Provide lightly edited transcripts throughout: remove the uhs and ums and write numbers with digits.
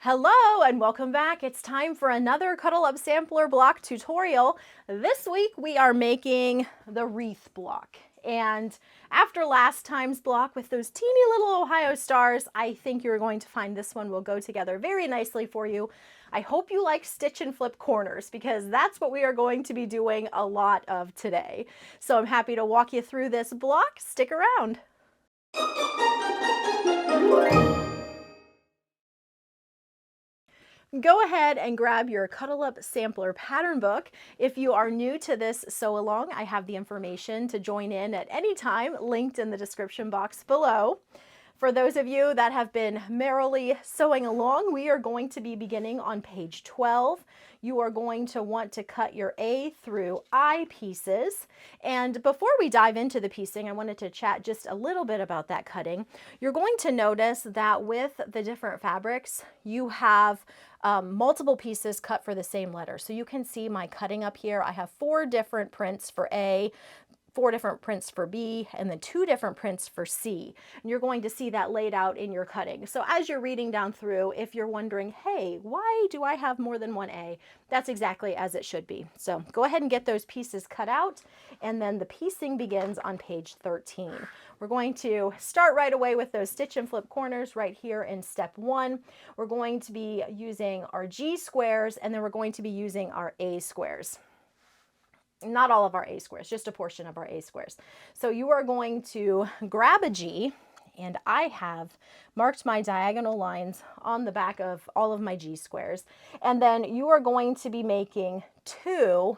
Hello and welcome back. It's time for another Cuddle Up Sampler block tutorial. This week we are making the wreath block. And after last time's block with those teeny little Ohio stars, I think you're going to find this one will go together very nicely for you. I hope you like stitch and flip corners because that's what we are going to be doing a lot of today. So I'm happy to walk you through this block. Stick around. Go ahead and grab your Cuddle Up Sampler pattern book. If you are new to this sew along, I have the information to join in at any time linked in the description box below. For those of you that have been merrily sewing along, we are going to be beginning on page 12. You are going to want to cut your A through I pieces. And before we dive into the piecing, I wanted to chat just a little bit about that cutting. You're going to notice that with the different fabrics, you have multiple pieces cut for the same letter. So you can see my cutting up here. I have 4 different prints for A, 4 different prints for B, and then 2 different prints for C. And you're going to see that laid out in your cutting. So as you're reading down through, if you're wondering, hey, why do I have more than one A? That's exactly as it should be. So go ahead and get those pieces cut out, and then the piecing begins on page 13. We're going to start right away with those stitch and flip corners right here in step 1. We're going to be using our G squares, and then we're going to be using our A squares. Not all of our A squares, just a portion of our A squares. So you are going to grab a G, and I have marked my diagonal lines on the back of all of my G squares. And then you are going to be making 2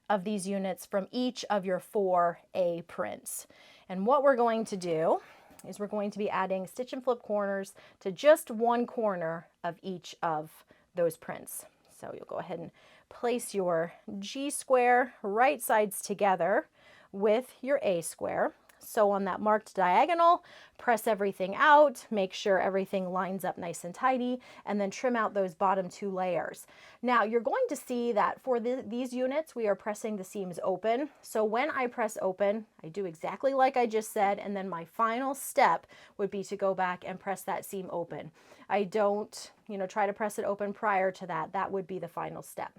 of these units from each of your 4 A prints. And what we're going to do is we're going to be adding stitch and flip corners to just 1 corner of each of those prints. So you'll go ahead and place your G square right sides together with your A square. Sew on that marked diagonal, press everything out, make sure everything lines up nice and tidy, and then trim out those bottom 2 layers. Now you're going to see that for these units, we are pressing the seams open. So when I press open, I do exactly like I just said, and then my final step would be to go back and press that seam open. I don't, try to press it open prior to that. That would be the final step.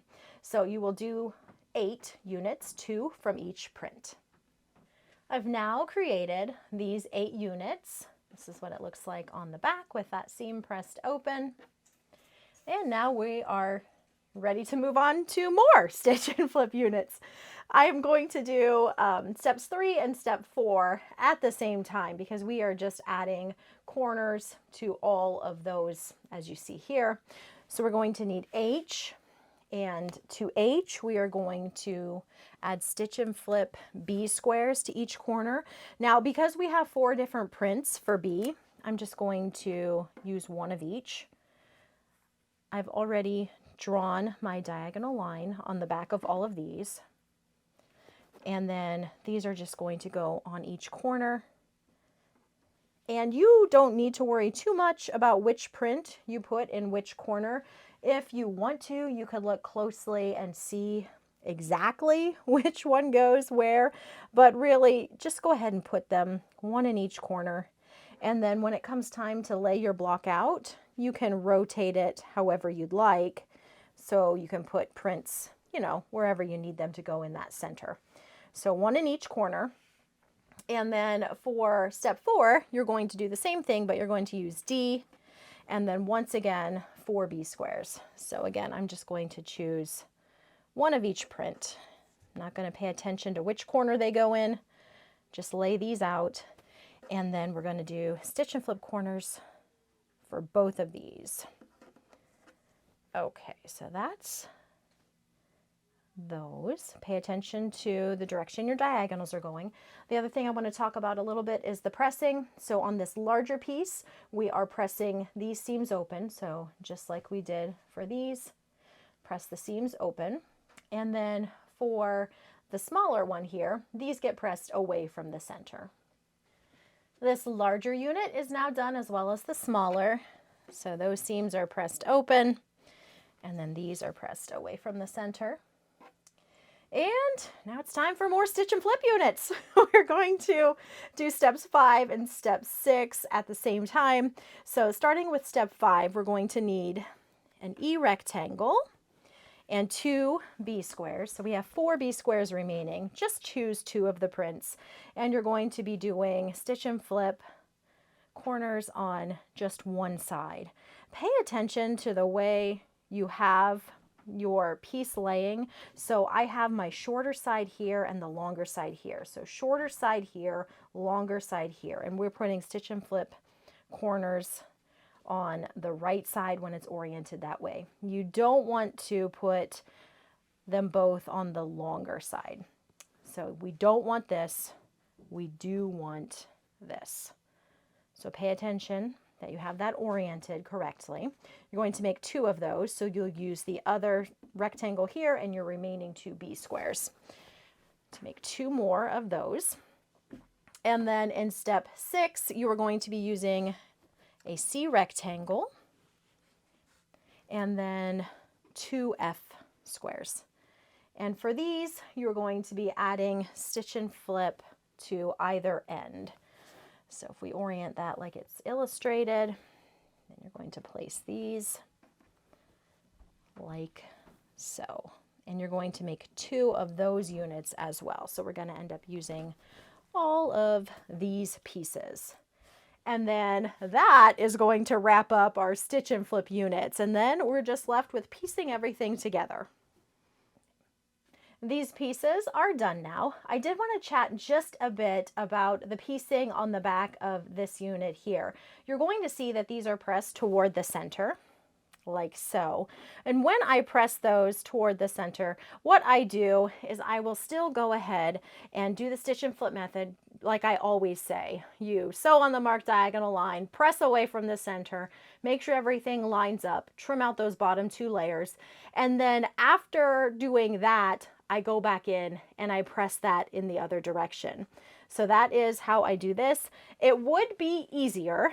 So you will do 8 units, 2 from each print. I've now created these 8 units. This is what it looks like on the back with that seam pressed open. And now we are ready to move on to more stitch and flip units. I am going to do steps 3 and step 4 at the same time because we are just adding corners to all of those as you see here. So we're going to need H, and to H we are going to add stitch and flip B squares to each corner. Now because we have 4 different prints for B, I'm just going to use 1 of each. I've already drawn my diagonal line on the back of all of these, and then these are just going to go on each corner. And you don't need to worry too much about which print you put in which corner. If you want to, you could look closely and see exactly which one goes where, but really just go ahead and put them 1 in each corner. And then when it comes time to lay your block out, you can rotate it however you'd like. So you can put prints, wherever you need them to go in that center. So 1 in each corner. And then for step 4, you're going to do the same thing, but you're going to use D, and then once again 4 B squares. So again, I'm just going to choose 1 of each print. I'm not going to pay attention to which corner they go in. Just lay these out, and then we're going to do stitch and flip corners for both of these. Okay, so that's those. Pay attention to the direction your diagonals are going. The other thing I want to talk about a little bit is the pressing. So on this larger piece, we are pressing these seams open. So just like we did for these, press the seams open. And then for the smaller one here, these get pressed away from the center. This larger unit is now done as well as the smaller. So those seams are pressed open, and then these are pressed away from the center. And now it's time for more stitch and flip units. We're going to do steps 5 and step 6 at the same time. So starting with step 5, we're going to need an E rectangle, and 2 B squares. So we have 4 B squares remaining. Just choose 2 of the prints, and you're going to be doing stitch and flip corners on just one side. Pay attention to the way you have your piece laying. So I have my shorter side here and the longer side here. So shorter side here, longer side here. And we're putting stitch and flip corners on the right side when it's oriented that way. You don't want to put them both on the longer side. So we don't want this. We do want this. So pay attention that you have that oriented correctly. You're going to make 2 of those, so you'll use the other rectangle here and your remaining 2 B squares to make 2 more of those. And then in step 6, you are going to be using a C rectangle and then 2 F squares. And for these, you're going to be adding stitch and flip to either end. So if we orient that like it's illustrated, then you're going to place these like so. And you're going to make 2 of those units as well. So we're going to end up using all of these pieces. And then that is going to wrap up our stitch and flip units. And then we're just left with piecing everything together. These pieces are done now. I did want to chat just a bit about the piecing on the back of this unit here. You're going to see that these are pressed toward the center, like so. And when I press those toward the center, what I do is I will still go ahead and do the stitch and flip method like I always say. You sew on the marked diagonal line, press away from the center, make sure everything lines up, trim out those bottom 2 layers, and then after doing that, I go back in and I press that in the other direction. So that is how I do this. It would be easier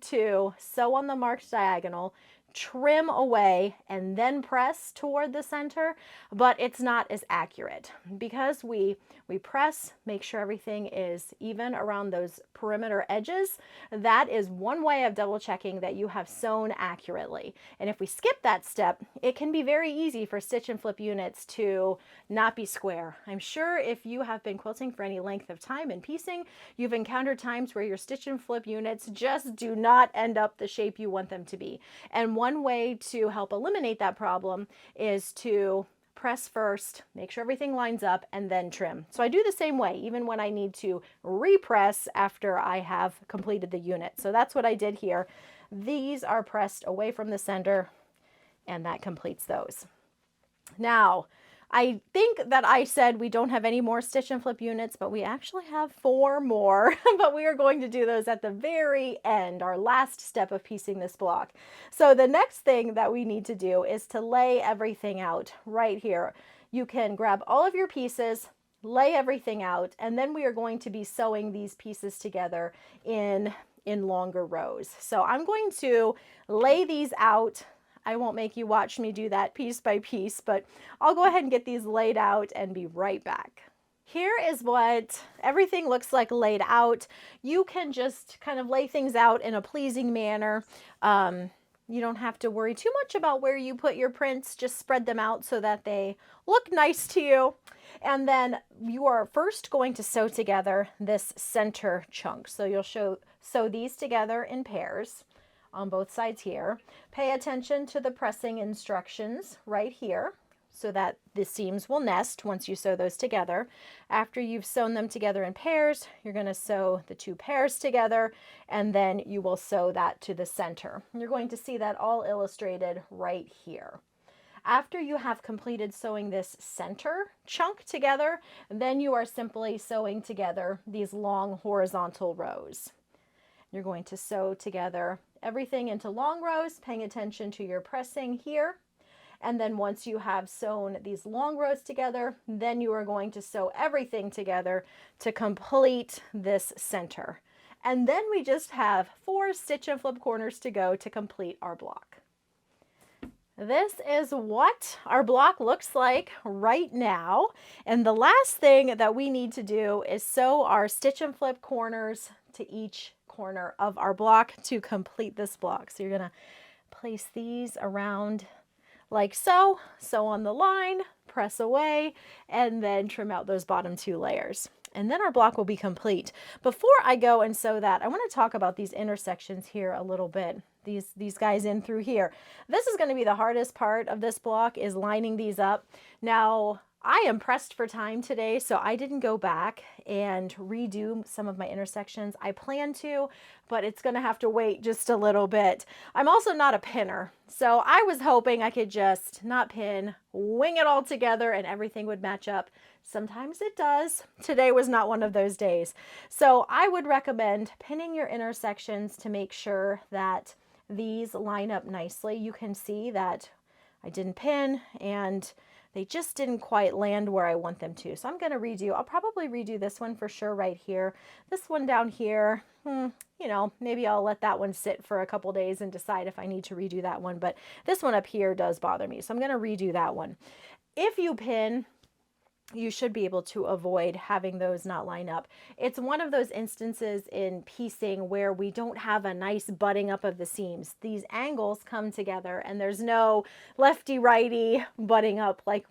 to sew on the marked diagonal, trim away, and then press toward the center, but it's not as accurate because we press, make sure everything is even around those perimeter edges. That is one way of double checking that you have sewn accurately. And if we skip that step, it can be very easy for stitch and flip units to not be square. I'm sure if you have been quilting for any length of time and piecing, you've encountered times where your stitch and flip units just do not end up the shape you want them to be. And one way to help eliminate that problem is to press first, make sure everything lines up, and then trim. So I do the same way, even when I need to repress after I have completed the unit. So that's what I did here. These are pressed away from the center, and that completes those. Now, I think that I said we don't have any more stitch and flip units, but we actually have 4 more, but we are going to do those at the very end, our last step of piecing this block. So the next thing that we need to do is to lay everything out right here. You can grab all of your pieces, lay everything out, and then we are going to be sewing these pieces together in longer rows. So I'm going to lay these out. I won't make you watch me do that piece by piece, but I'll go ahead and get these laid out and be right back. Here is what everything looks like laid out. You can just kind of lay things out in a pleasing manner. You don't have to worry too much about where you put your prints. Just spread them out so that they look nice to you. And then you are first going to sew together this center chunk. So you'll sew these together in pairs on both sides here. Pay attention to the pressing instructions right here so that the seams will nest once you sew those together. After you've sewn them together in pairs, you're going to sew the 2 pairs together, and then you will sew that to the center. You're going to see that all illustrated right here. After you have completed sewing this center chunk together, then you are simply sewing together these long horizontal rows. You're going to sew together everything into long rows, paying attention to your pressing here. And then once you have sewn these long rows together, then you are going to sew everything together to complete this center. And then we just have 4 stitch and flip corners to go to complete our block. This is what our block looks like right now. And the last thing that we need to do is sew our stitch and flip corners to each corner of our block to complete this block. So you're going to place these around like so. Sew on the line, press away, and then trim out those bottom 2 layers. And then our block will be complete. Before I go and sew that, I want to talk about these intersections here a little bit. These guys in through here. This is going to be the hardest part of this block, is lining these up. Now, I am pressed for time today, so I didn't go back and redo some of my intersections. I plan to, but it's going to have to wait just a little bit. I'm also not a pinner, so I was hoping I could just not pin, wing it all together, and everything would match up. Sometimes it does. Today was not one of those days. So I would recommend pinning your intersections to make sure that these line up nicely. You can see that I didn't pin and they just didn't quite land where I want them to. So I'm going to redo. I'll probably redo this one for sure right here. This one down here, you know, maybe I'll let that one sit for a couple days and decide if I need to redo that one. But this one up here does bother me. So I'm going to redo that one. If you pin, you should be able to avoid having those not line up. It's one of those instances in piecing where we don't have a nice butting up of the seams. These angles come together and there's no lefty righty butting up like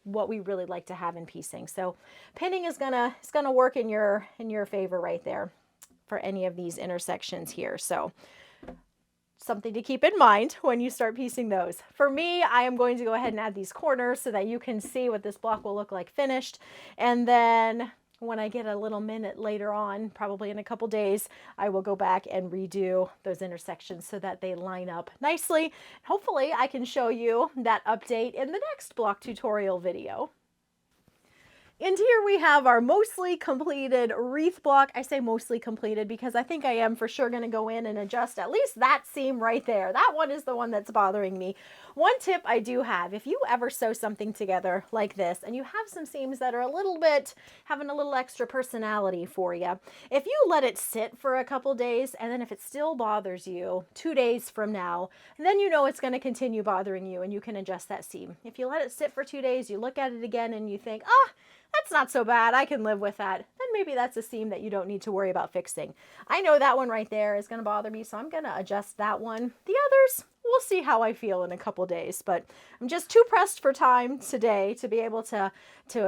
what we really like to have in piecing. So pinning is gonna work in your favor right there for any of these intersections here. So something to keep in mind when you start piecing those. For me, I am going to go ahead and add these corners so that you can see what this block will look like finished. And then when I get a little minute later on, probably in a couple days, I will go back and redo those intersections so that they line up nicely. Hopefully I can show you that update in the next block tutorial video. And here we have our mostly completed wreath block. I say mostly completed because I think I am for sure going to go in and adjust at least that seam right there. That one is the one that's bothering me. One tip I do have, if you ever sew something together like this and you have some seams that are a little bit, having a little extra personality for you, if you let it sit for a couple days and then if it still bothers you 2 days from now, then you know it's going to continue bothering you and you can adjust that seam. If you let it sit for 2 days, you look at it again and you think, that's not so bad, I can live with that, then maybe that's a seam that you don't need to worry about fixing. I know that one right there is going to bother me, so I'm going to adjust that one. The others, we'll see how I feel in a couple days, but I'm just too pressed for time today to be able to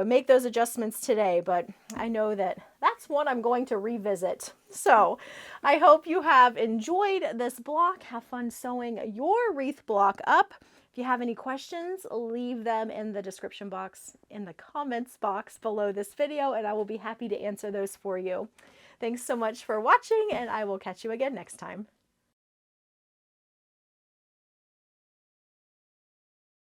make those adjustments today, but I know that that's one I'm going to revisit. So I hope you have enjoyed this block. Have fun sewing your wreath block up. If you have any questions, leave them in the description box, in the comments box below this video, and I will be happy to answer those for you. Thanks so much for watching, and I will catch you again next time.